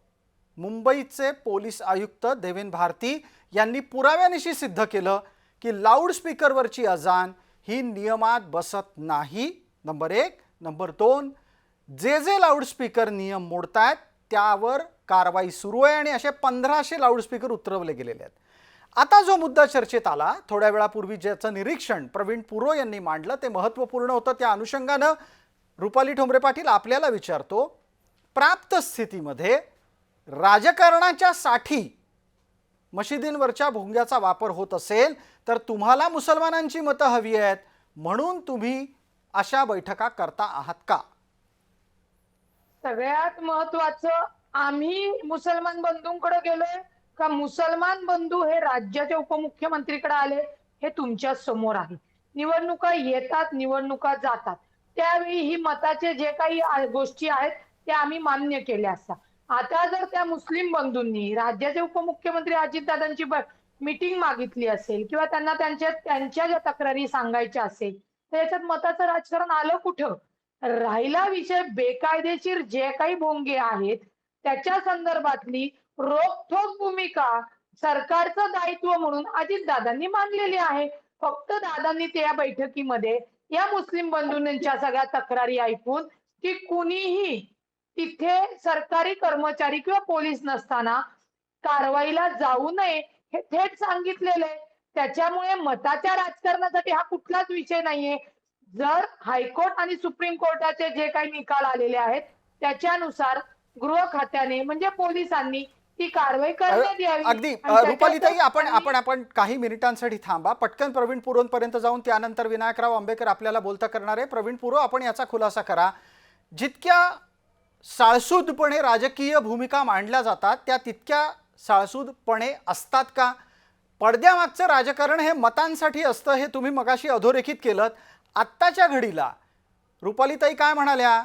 मुंबईचे पोलीस आयुक्त देवेन भारती यांनी पुराव्यानिशी सिद्ध केलं की लाऊडस्पीकरवरची अजान ही नियमात बसत नाही. नंबर 1. नंबर 2, जे लाऊडस्पीकर नियम मोडतायत त्यावर कारवाई सुरू आहे आणि असे 1500 लाऊडस्पीकर उतरवले गेलेले आहेत. आता जो मुद्दा चर्चेत आला थोड्या वेळापूर्वी, ज्याचं निरीक्षण प्रवीण पुरो यांनी मांडलं ते महत्त्वपूर्ण होतं. त्या अनुषंगानं रुपाली ठोंबरे पाटील आपल्याला विचारतो, प्राप्त स्थितीमध्ये राजकारणाच्या साठी मशिदींवरच्या भोंग्याचा वापर होत असेल तर तुम्हाला मुसलमानांची मतं हवी आहेत म्हणून तुम्ही अशा बैठका करता आहात का? सगळ्यात महत्वाचं, आम्ही मुसलमान बंधूंकडे गेलोय का मुसलमान बंधू हे राज्याच्या उपमुख्यमंत्रीकडे आले, हे तुमच्या समोर आहे. निवडणुका येतात, निवडणुका जातात, त्यावेळी ही मताचे जे काही गोष्टी आहेत त्या आम्ही मान्य केल्या असतात. आता जर त्या मुस्लिम बंधूंनी राज्याचे उपमुख्यमंत्री अजितदादांची मीटिंग मागितली असेल किंवा त्यांना त्यांच्या ज्या तक्रारी सांगायच्या असेल तर याच्यात मताचं राजकारण आलं कुठं? राहिला विषय बेकायदेशीर जे काही भोंगे आहेत त्याच्या संदर्भातली रोखठोक भूमिका सरकारचं दायित्व म्हणून अजितदादांनी मांडलेली आहे. फक्त दादांनी त्या बैठकीमध्ये या मुस्लिम बंधूंच्या सगळ्या तक्रारी ऐकून की कुणीही तिथे सरकारी कर्मचारी किंवा पोलीस नसताना कारवाईला जाऊ नये हे थेट सांगितलेलं आहे. त्याच्यामुळे मताच्या राजकारणासाठी हा कुठलाच विषय नाहीये. जर हायकोर्ट आणि सुप्रीम कोर्टाचे जे काही निकाल आलेले आहेत त्याच्यानुसार गृह खात्याने म्हणजे पोलिसांनी ती कारवाई करण्यात यावी. अगदी आणि रुपालीताई, त्याच्यात आपण काही मिनिटांसाठी थांबा. पटकन प्रवीण पुरोंपर्यंत जाऊन त्यानंतर विनायकराव आंबेकर आपल्याला बोलता करणार आहे. प्रवीण पुरो, आपण याचा खुलासा करा. जितक्या साळसूदपणे राजकीय भूमिका मांडल्या जातात त्या तितक्या साळसूदपणे असतात का? पडद्यामागचं राजकारण हे मतांसाठी असतं हे तुम्ही मगाशी अधोरेखित केलं. आत्ताच्या घडीला रुपालीताई काय म्हणाल्या,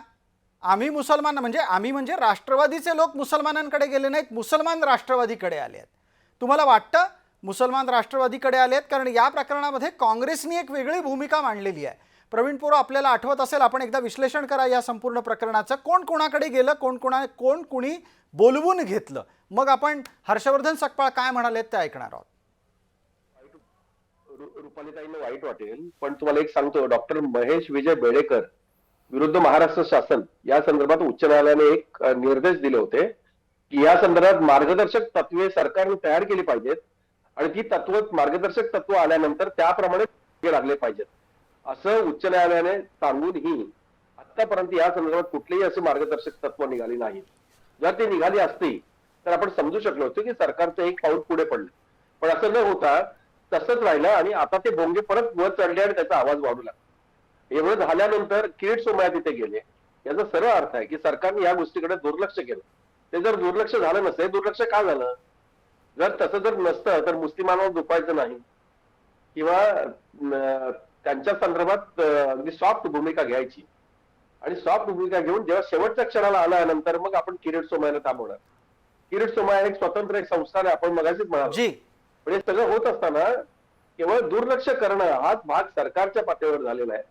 आम्ही म्हणजे राष्ट्रवादीचे लोक मुसलमानांकडे गेले नाहीत, मुसलमान राष्ट्रवादीकडे आले आहेत. तुम्हाला वाटतं मुसलमान राष्ट्रवादीकडे आलेत? कारण या प्रकरणामध्ये काँग्रेसनी एक वेगळी भूमिका मांडलेली आहे. प्रवीण पुरो, आपल्याला आठवत असेल, आपण एकदा विश्लेषण करा या संपूर्ण प्रकरणाचं. कोण कोणाकडे गेलं, कोण कुणी बोलवून घेतलं, मग आपण हर्षवर्धन सकपाळ काय म्हणालेत ते ऐकणार आहोत. रुपालीताईंना वाईट वाटेल पण तुम्हाला एक सांगतो, डॉक्टर महेश विजय बेडेकर विरुद्ध महाराष्ट्र शासन या संदर्भात उच्च न्यायालयाने एक निर्देश दिले होते की या संदर्भात मार्गदर्शक तत्वे सरकारने तयार केली पाहिजेत आणि ती मार्गदर्शक तत्व आल्यानंतर त्याप्रमाणे लागले पाहिजेत असं उच्च न्यायालयाने सांगूनही आतापर्यंत या संदर्भात कुठलीही अशी मार्गदर्शक तत्व निघाली नाही. जर ती निघाली असती तर आपण समजू शकलो होतो की सरकारचं एक पाऊल पुढे पडलं, पण असं न होता तसंच राहिलं आणि आता ते भोंगे परत वर चढले आणि त्याचा आवाज वाढू लागला. एवढं झाल्यानंतर किरीट सोमय्या तिथे गेले. याचा सरळ अर्थ आहे की सरकारने या गोष्टीकडे दुर्लक्ष केलं. ते जर दुर्लक्ष झालं नसते, दुर्लक्ष का झालं? जर तसं जर नसतं तर मुस्लिमांवर दुखायचं नाही किंवा त्यांच्या संदर्भात अगदी सॉफ्ट भूमिका घ्यायची आणि सॉफ्ट भूमिका घेऊन जेव्हा शेवटच्या क्षणाला आल्यानंतर मग आपण किरीट सोमय्याला थांबवणार. किरीट सोमय्या एक स्वतंत्र एक संस्था आहे, आपण मगाशीच म्हणालो. पण हे सगळं होत असताना केवळ दुर्लक्ष करणं हाच भाग सरकारच्या पातळीवर झालेला आहे.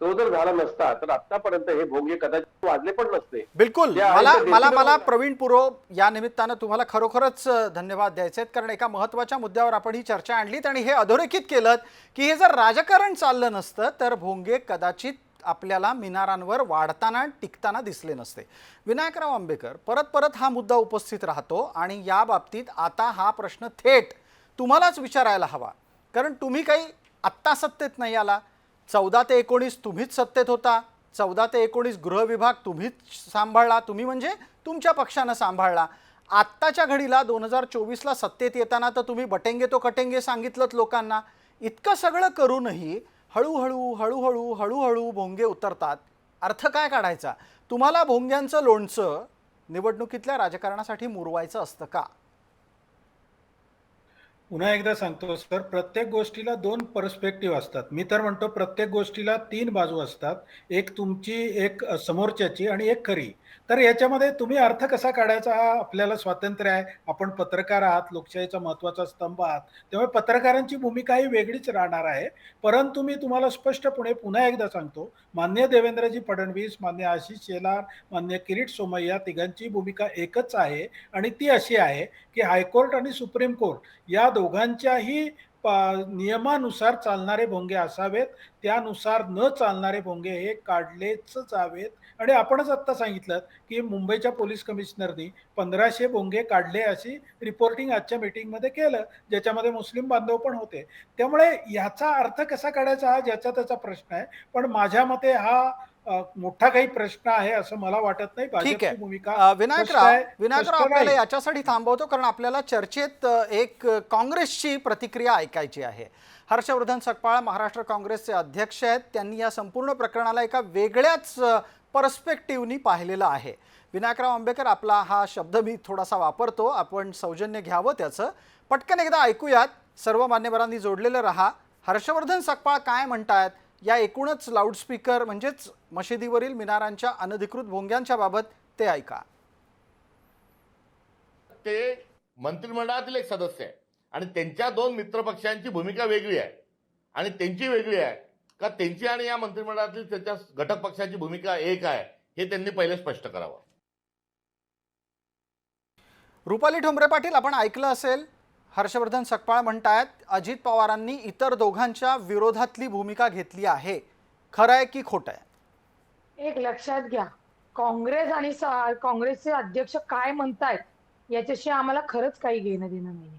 तो जर झाला नसता तर आतापर्यंत हे भोंगे कदाचित वाजले पण नसते. बिलकुल. मला प्रवीण पुरो या निमित्तानं तुम्हाला खरोखरच धन्यवाद द्यायचे आहेत, कारण एका महत्त्वाच्या मुद्द्यावर आपण ही चर्चा आणलीत आणि हे अधोरेखित केलं की हे जर राजकारण चाललं नसतं तर भोंगे कदाचित आपल्याला मिनारांवर वाढताना टिकताना दिसले नसते. विनायकराव आंबेकर, परत हा मुद्दा उपस्थित राहतो आणि या बाबतीत आता हा प्रश्न थेट तुम्हालाच विचारायला हवा, कारण तुम्ही काही आत्ता सत्तेत नाही आला. 14 ते 19 तुम्हीच सत्तेत होता. 14 ते 19 गृह विभाग तुम्हीच सांभाळला, तुम्ही म्हणजे तुमच्या पक्षानं सांभाळला. आत्ताच्या घडीला 2024ला सत्तेत येताना तर तुम्ही बटेंगे तो कटेंगे सांगितलं लोकांना. इतकं सगळं करूनही हळूहळू भोंगे उतरतात. अर्थ काय काढायचा? तुम्हाला भोंग्यांचं लोणचं निवडणुकीतल्या राजकारणासाठी मुरवायचं असतं का? पुन्हा एकदा सांगतो सर, प्रत्येक गोष्टीला 2 पर्स्पेक्टिव्ह असतात. मी तर म्हणतो प्रत्येक गोष्टीला 3 बाजू असतात. एक तुमची, एक समोरच्याची आणि एक खरी. तर याच्यामध्ये तुम्ही अर्थ कसा काढायचा हा आपल्याला स्वातंत्र्य आहे. आपण पत्रकार आहात, लोकशाहीचा महत्त्वाचा स्तंभ आहात. त्यामुळे पत्रकारांची भूमिका ही वेगळीच राहणार आहे. परंतु मी तुम्हाला स्पष्टपणे पुन्हा एकदा सांगतो, माननीय देवेंद्रजी फडणवीस, माननीय आशिष शेलार, माननीय किरीट सोमय्या तिघांची भूमिका एकच आहे आणि ती अशी आहे की हायकोर्ट आणि सुप्रीम कोर्ट या दोघांच्याही नियमानुसार चालणारे भोंगे असावेत. त्यानुसार न चालणारे भोंगे हे काढलेच जावेत. आणि आपणच आत्ता सांगितलं की मुंबईच्या पोलीस कमिशनरनी 1500 भोंगे काढले अशी रिपोर्टिंग आजच्या मीटिंगमध्ये केलं, ज्याच्यामध्ये मुस्लिम बांधव पण होते. त्यामुळे याचा अर्थ कसा काढायचा हा ज्याचा त्याचा प्रश्न आहे. पण माझ्या मते हा मोठा काही प्रश्न आहे असं मला वाटत नाही. ठीक भाजपची आहे. भूमिका विनायकराव आपल्याला याच्यासाठी थांबवतो, कारण आपल्याला चर्चेत एक काँग्रेसची प्रतिक्रिया ऐकायची आहे. हर्षवर्धन सकपाळ महाराष्ट्र काँग्रेसचे अध्यक्ष आहेत. त्यांनी या संपूर्ण प्रकरणाला एका वेगळ्याच पर्स्पेक्टिव्हनी पाहिलेलं आहे. विनायकराव आंबेकर, आपला हा शब्द मी थोडासा वापरतो, आपण सौजन्य घ्यावं त्याचं. पटकन एकदा ऐकूयात. सर्व मान्यवरांनी जोडलेलं रहा. हर्षवर्धन सकपाळ काय म्हणतायत या एकूणच लाऊडस्पीकर म्हणजेच मशिदीवरील मिनारांच्या अनधिकृत भोंग्यांच्या बाबत ते ऐका. ते मंत्रिमंडळातील एक सदस्य आहे आणि त्यांच्या 2 मित्रपक्षांची भूमिका वेगळी आहे आणि त्यांची वेगळी आहे का त्यांची आणि या मंत्रिमंडळातील त्यांच्या घटक पक्षाची भूमिका एक आहे हे त्यांनी पहिले स्पष्ट करावं. रुपाली ठोंबरे पाटील, आपण ऐकलं असेल, हर्षवर्धन सकपाळ म्हणतायत अजित पवारांनी इतर दोघांच्या विरोधातली भूमिका घेतली आहे. खरं आहे की खोटं आहे? एक लक्षात घ्या, काँग्रेस आणि काँग्रेसचे अध्यक्ष काय म्हणतायत याच्याशी आम्हाला खरंच काही घेणं देणं नाही.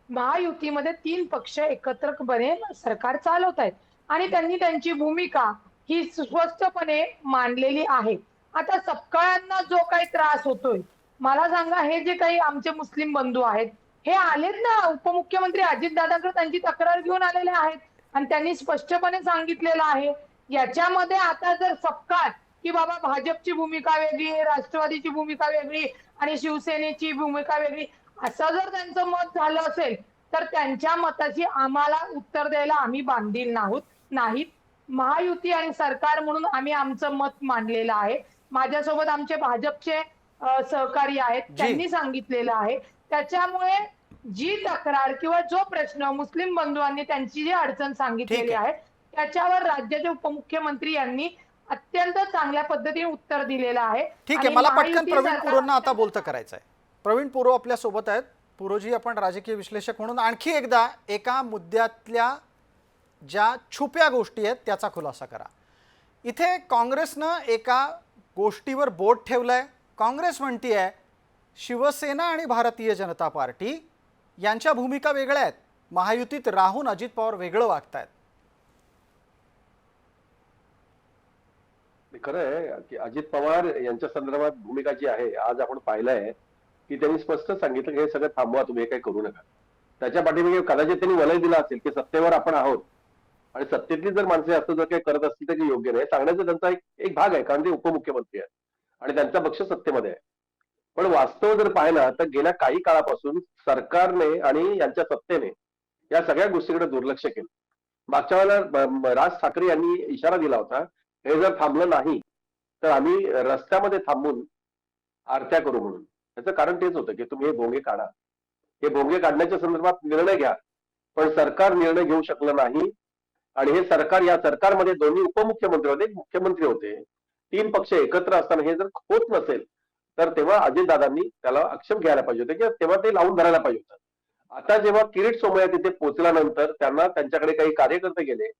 महायुतीमध्ये 3 पक्ष एकत्रपणे सरकार चालवत आहेत आणि त्यांनी त्यांची भूमिका ही स्पष्टपणे मांडलेली आहे. आता सपकाळांना जो काही त्रास होतोय, मला सांगा, हे जे काही आमचे मुस्लिम बंधू आहेत हे आलेत ना उपमुख्यमंत्री अजितदादांकडे, त्यांची तक्रार घेऊन आलेले आहेत आणि त्यांनी स्पष्टपणे सांगितलेलं आहे. याच्यामध्ये आता जर सपकाळ की बाबा भाजपची भूमिका वेगळी, राष्ट्रवादीची भूमिका वेगळी आणि शिवसेनेची भूमिका वेगळी, असं जर त्यांचं मत झालं असेल तर त्यांच्या मताची आम्हाला उत्तर द्यायला आम्ही बांधील नाहीत. महायुती आणि सरकार म्हणून आम्ही आमचं मत मांडलेलं आहे. माझ्यासोबत आमचे भाजपचे सहकारी आहेत, त्यांनी सांगितलेलं आहे. त्याच्यामुळे जी तक्रार किंवा जो प्रश्न मुस्लिम बंधूंनी त्यांची जी अडचण सांगितलेली आहे त्याच्यावर राज्याचे उपमुख्यमंत्री यांनी अत्यंत चांगल्या पद्धतीने उत्तर दिलेलं आहे. ठीक आहे, मला पटकन प्रवीण पुरोंना आता बोलतं करायचं आहे. प्रवीण पुरो आपल्या सोबत आहेत. पुरोजी, आपण राजकीय विश्लेषक म्हणून आणखी एकदा एका मुद्द्यातल्या ज्या छुप्या गोष्टी आहेत त्याचा खुलासा करा. इथे काँग्रेसनं एका गोष्टीवर बोट ठेवलंय. काँग्रेस म्हणतीये शिवसेना आणि भारतीय जनता पार्टी यांच्या भूमिका वेगळ्या आहेत. महायुतीत राहून अजित पवार वेगळं वागतायत. खरं आहे की अजित पवार यांच्या संदर्भात भूमिका जी आहे आज आपण पाहिलंय की त्यांनी स्पष्ट सांगितलं की हे सगळं थांबवा, तुम्ही हे काही करू नका. त्याच्या पाठीमागे कदाचित त्यांनी वलय दिला असेल की सत्तेवर आपण आहोत आणि सत्तेतली जर माणसे असं जर काही करत असतील तर योग्य नाही सांगण्याचा त्यांचा एक भाग आहे, कारण ते उपमुख्यमंत्री आहेत आणि त्यांचा पक्ष सत्तेमध्ये आहे. पण वास्तव जर पाहिलं तर गेल्या काही काळापासून सरकारने आणि यांच्या सत्तेने या सगळ्या गोष्टीकडे दुर्लक्ष केलं. मागच्या वेळेला राज ठाकरे यांनी इशारा दिला होता, हे जर थांबलं नाही तर आम्ही रस्त्यामध्ये थांबून आरत्या करू म्हणून. त्याचं कारण तेच होतं की तुम्ही हे भोंगे काढा, हे भोंगे काढण्याच्या संदर्भात निर्णय घ्या. पण सरकार निर्णय घेऊ शकलं नाही आणि हे सरकार, या सरकारमध्ये 2 उपमुख्यमंत्री होते, 1 मुख्यमंत्री होते. 3 पक्ष एकत्र असताना हे जर होत नसेल तर तेव्हा अजितदादांनी त्याला आक्षेप घ्यायला पाहिजे होते किंवा तेव्हा ते लावून धरायला पाहिजे होतं. आता जेव्हा किरीट सोमय्या तिथे पोहोचल्यानंतर त्यांना त्यांच्याकडे काही कार्यकर्ते गेले,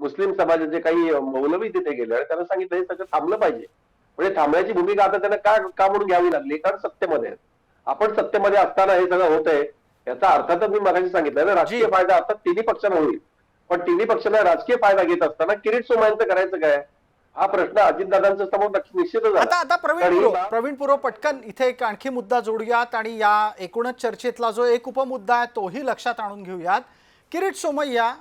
मुस्लिम समाजाचे काही मौलवी तिथे गेले आणि त्यांना सांगितलं हे सगळं थांबलं पाहिजे. म्हणजे थांबण्याची भूमिका आता त्यांना का म्हणून घ्यावी लागली, कारण सत्तेमध्ये आहेत. आपण सत्तेमध्ये असताना हे सगळं होतंय याचा अर्थातच मी मगाशी सांगितलं ना, राजकीय फायदा आता 3 पक्षांना होईल. पण 3 पक्षांना राजकीय फायदा घेत असताना किरीट सोमय्यांचं करायचं काय? हा प्रश्न अजितदादांच्या समोर निश्चितच आला. आता प्रवीण पुरो पटकन इथे एक आणखी मुद्दा जोडूयात आणि या एकूणच चर्चेतला जो एक उपमुद्दा आहे तोही लक्षात आणून घेऊयात. किरीट सोमय्या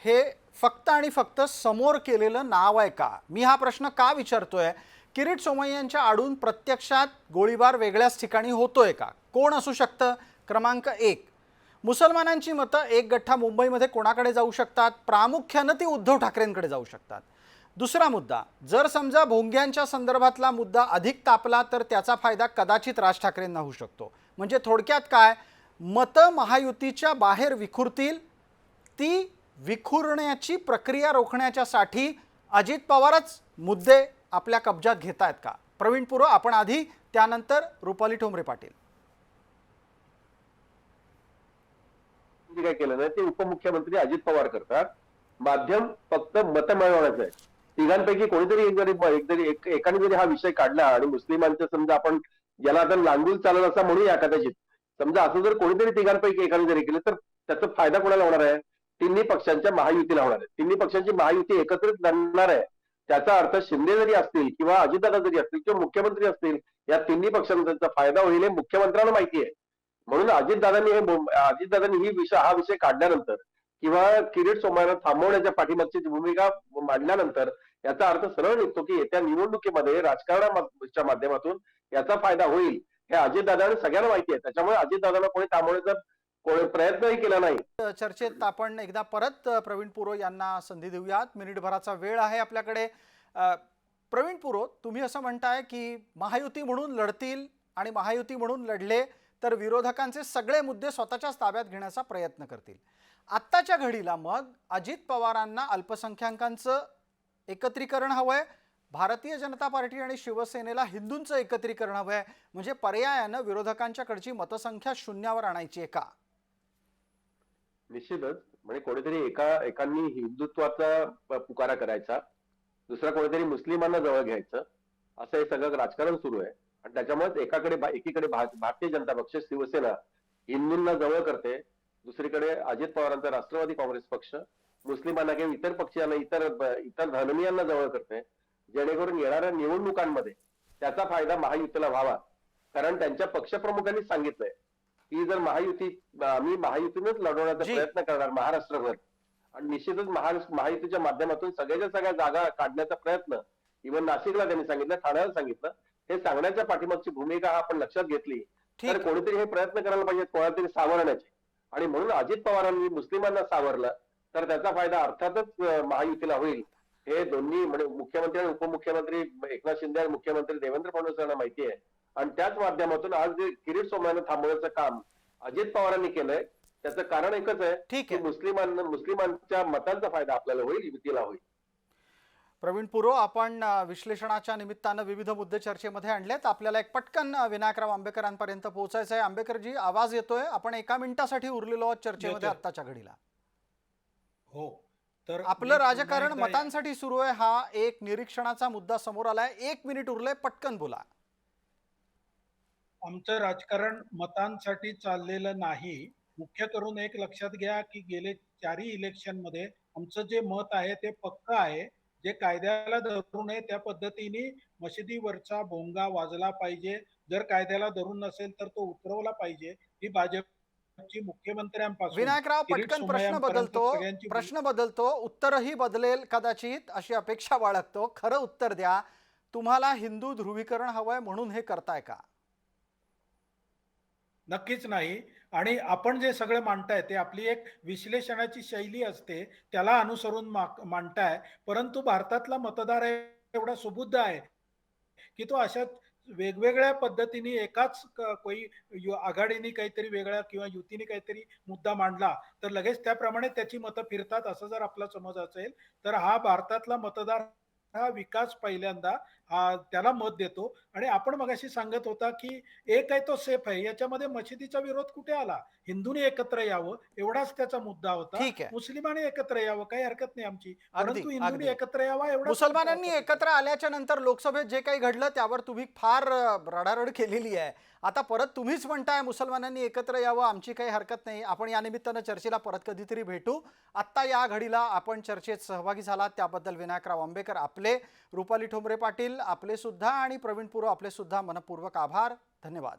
हे फक्त आणि फक्त समोर केलेलं नाव आहे का? मी हा प्रश्न का विचारतोय? किरीट सोमय्यांच्या आडून प्रत्यक्षात गोळीबार वेगळ्याच ठिकाणी होतोय का? कोण असू शकतं? क्रमांक 1, मुसलमानांची मतं एक गठ्ठा मुंबईमध्ये कोणाकडे जाऊ शकतात? प्रामुख्यानं ती उद्धव ठाकरेंकडे जाऊ शकतात. दुसरा मुद्दा, जर समजा भोंग्यांच्या संदर्भातला मुद्दा अधिक तापला तर त्याचा फायदा कदाचित राज ठाकरेंना होऊ शकतो. म्हणजे थोडक्यात काय, मतं महायुतीच्या बाहेर विखुरतील, ती विखुरण्याची प्रक्रिया रोखण्याच्यासाठी अजित पवारच मुद्दे आपल्या कब्जात घेत आहेत का? प्रवीण पुरो आपण आधी, त्यानंतर रुपाली ठोंबरे पाटील. काय केलं नाही ते उपमुख्यमंत्री अजित पवार करतात. माध्यम फक्त मतं मिळवण्याचं आहे. तिघांपैकी कोणीतरी एकाने जरी हा विषय काढला आणि मुस्लिमांचं समजा आपण ज्याला आता लांगूल चालल असा म्हणूया कदाचित, समजा असं जर कोणीतरी तिघांपैकी एकाने जरी केलं तर त्याचा फायदा कोणाला होणार आहे? तिन्ही पक्षांच्या महायुतीला होणार आहे. तिन्ही पक्षांची महायुती एकत्रित लढणार आहे. त्याचा अर्थ शिंदे जरी असतील किंवा अजितदादा जरी असतील किंवा मुख्यमंत्री असतील, या तिन्ही पक्षांचा फायदा होईल हे मुख्यमंत्र्यांना माहिती आहे. म्हणून अजितदादांनी हा विषय काढल्यानंतर किंवा किरीट सोमय्यांना थांबवण्याच्या पाठीमागची भूमिका मांडल्यानंतर याचा अर्थ सरळ निघतो की येत्या निवडणुकीमध्ये राजकारणाच्या माध्यमातून याचा फायदा होईल हे अजितदादांना सगळ्यांना माहिती आहे. त्याच्यामुळे अजितदादांना कोणी थांबवण्याचा प्रयत्नही केला नाही. चर्चेत आपण एकदा परत प्रवीण पुरो यांना संधी देऊयात. मिनिटभराचा वेळ आहे आपल्याकडे. प्रवीण पुरो, तुम्ही असं म्हणताय की महायुती म्हणून लढतील आणि महायुती म्हणून लढले तर विरोधकांचे सगळे मुद्दे स्वतःच्याच ताब्यात घेण्याचा प्रयत्न करतील. आत्ताच्या घडीला मग अजित पवारांना अल्पसंख्याकांचं एकत्रीकरण हवंय, भारतीय जनता पार्टी आणि शिवसेनेला हिंदूंचं एकत्रीकरण हवंय, म्हणजे पर्यायानं विरोधकांच्याकडची मतसंख्या शून्यावर आणायची आहे का? निश्चितच. म्हणजे कोणीतरी एकांनी हिंदुत्वाचा पुकारा करायचा, दुसरा कोणीतरी मुस्लिमांना जवळ घ्यायचं, असं हे सगळं राजकारण सुरू आहे. आणि त्याच्यामुळे एकीकडे भारतीय जनता पक्ष शिवसेना हिंदूंना जवळ करते, दुसरीकडे अजित पवारांचा राष्ट्रवादी काँग्रेस पक्ष मुस्लिमांना किंवा इतर पक्षांना इतर धर्मीयांना जवळ करते, जेणेकरून येणाऱ्या निवडणुकांमध्ये त्याचा फायदा महायुतीला व्हावा. कारण त्यांच्या पक्षप्रमुखांनी सांगितलंय की जर आम्ही महायुतीनेच लढवण्याचा प्रयत्न करणार महाराष्ट्रभर, आणि निश्चितच महायुतीच्या माध्यमातून सगळ्या जागा काढण्याचा प्रयत्न, इव्हन नाशिकला त्यांनी सांगितलं, ठाण्याला सांगितलं. हे सांगण्याच्या पाठीमागची भूमिका आपण लक्षात घेतली तर कोणीतरी हे प्रयत्न करायला पाहिजे कोणाला तरी सावरण्याचे. आणि म्हणून अजित पवारांनी मुस्लिमांना सावरलं तर त्याचा फायदा अर्थातच महायुतीला होईल. हे दोन्ही म्हणजे मुख्यमंत्री आणि उपमुख्यमंत्री एकनाथ शिंदे आणि मुख्यमंत्री देवेंद्र फडणवीस यांना माहिती आहे. आणि त्याच माध्यमातून आज जे किरीट सोमय्यांना थांबवण्याचं काम अजित पवारांनी केलंय त्याचं कारण एकच आहे की मुस्लिमांच्या मतांचा फायदा आपल्याला होईल, युतीला होईल. प्रवीण पुरो, आपण विश्लेषणाच्या निमित्तानं विविध मुद्दे चर्चेमध्ये आणलेत. आपल्याला एक पटकन विनायकराव आंबेकरांपर्यंत पोहोचायचं आहे. आंबेकरजी, आवाज येतोय? आपण एका मिनिटासाठी उरलेलो आहोत चर्चेमध्ये आत्ताच्या घडीला. हो, तर आपलं राजकारण मतांसाठी सुरू आहे, हा एक निरीक्षणाचा मुद्दा समोर आलाय. 1 मिनिट उरलंय, पटकन बोला. आमचं राजकारण मतांसाठी चाललेलं नाही. मुख्य करून एक लक्षात घ्या की गेले 4ही इलेक्शनमध्ये आमचं जे मत आहे ते पक्का आहे. जे कायद्याला धरून आहे त्या पद्धतीने मशिदीवरचा भोंगा वाजला पाहिजे. जर कायद्याला धरून नसेल तर तो उतरवला पाहिजे. ही भाजपची मुख्यमंत्र्यांपासून विनायकराव, पटकन प्रश्न बदलतो, उत्तरही बदलेल कदाचित अशी अपेक्षा बाळगतो. खरं उत्तर द्या, तुम्हाला हिंदू ध्रुवीकरण हवंय म्हणून हे करताय का? नक्कीच नाही. आणि आपण जे सगळं मांडताय ते आपली एक विश्लेषणाची शैली असते, त्याला अनुसरून मांडताय. परंतु भारतातला मतदार एवढा सुबुद्ध आहे की तो अशा वेगवेगळ्या पद्धतीने एकाच आघाडीने काहीतरी वेगळा किंवा युतीने काहीतरी मुद्दा मांडला तर लगेच त्याप्रमाणे त्याची मतं फिरतात, असं जर आपला समज असेल तर हा भारतातला मतदार हा विकास पहिल्यांदा त्याला मत देतो. आणि आपण मगाशी सांगत होता की एक आहे तो सेफ आहे, याच्यामध्ये मशिदीचा विरोध कुठे आला? हिंदूंनी एकत्र यावं एवढाच त्याचा मुद्दा होता. मुस्लिमांनी एकत्र यावं काही हरकत नाही आमची, परंतु हिंदूंनी एकत्र यावा एवढा. मुसलमानांनी एकत्र आल्याच्या नंतर लोकसभेत जे काही घडलं त्यावर तुम्ही फार रडारड केलेली आहे. आता परत तुम्हीच म्हणताय मुसलमानांनी एकत्र यावं, आमची काही हरकत नाही. आपण या निमित्तानं चर्चेला परत कधीतरी भेटू. आत्ता या घडीला आपण चर्चेत सहभागी झालात त्याबद्दल विनायकराव आंबेकर आपले आपले रुपाली ठोंबरे पाटील आपले सुद्धा आणि प्रवीण पुरो आपले सुद्धा मनपूर्वक आभार. धन्यवाद.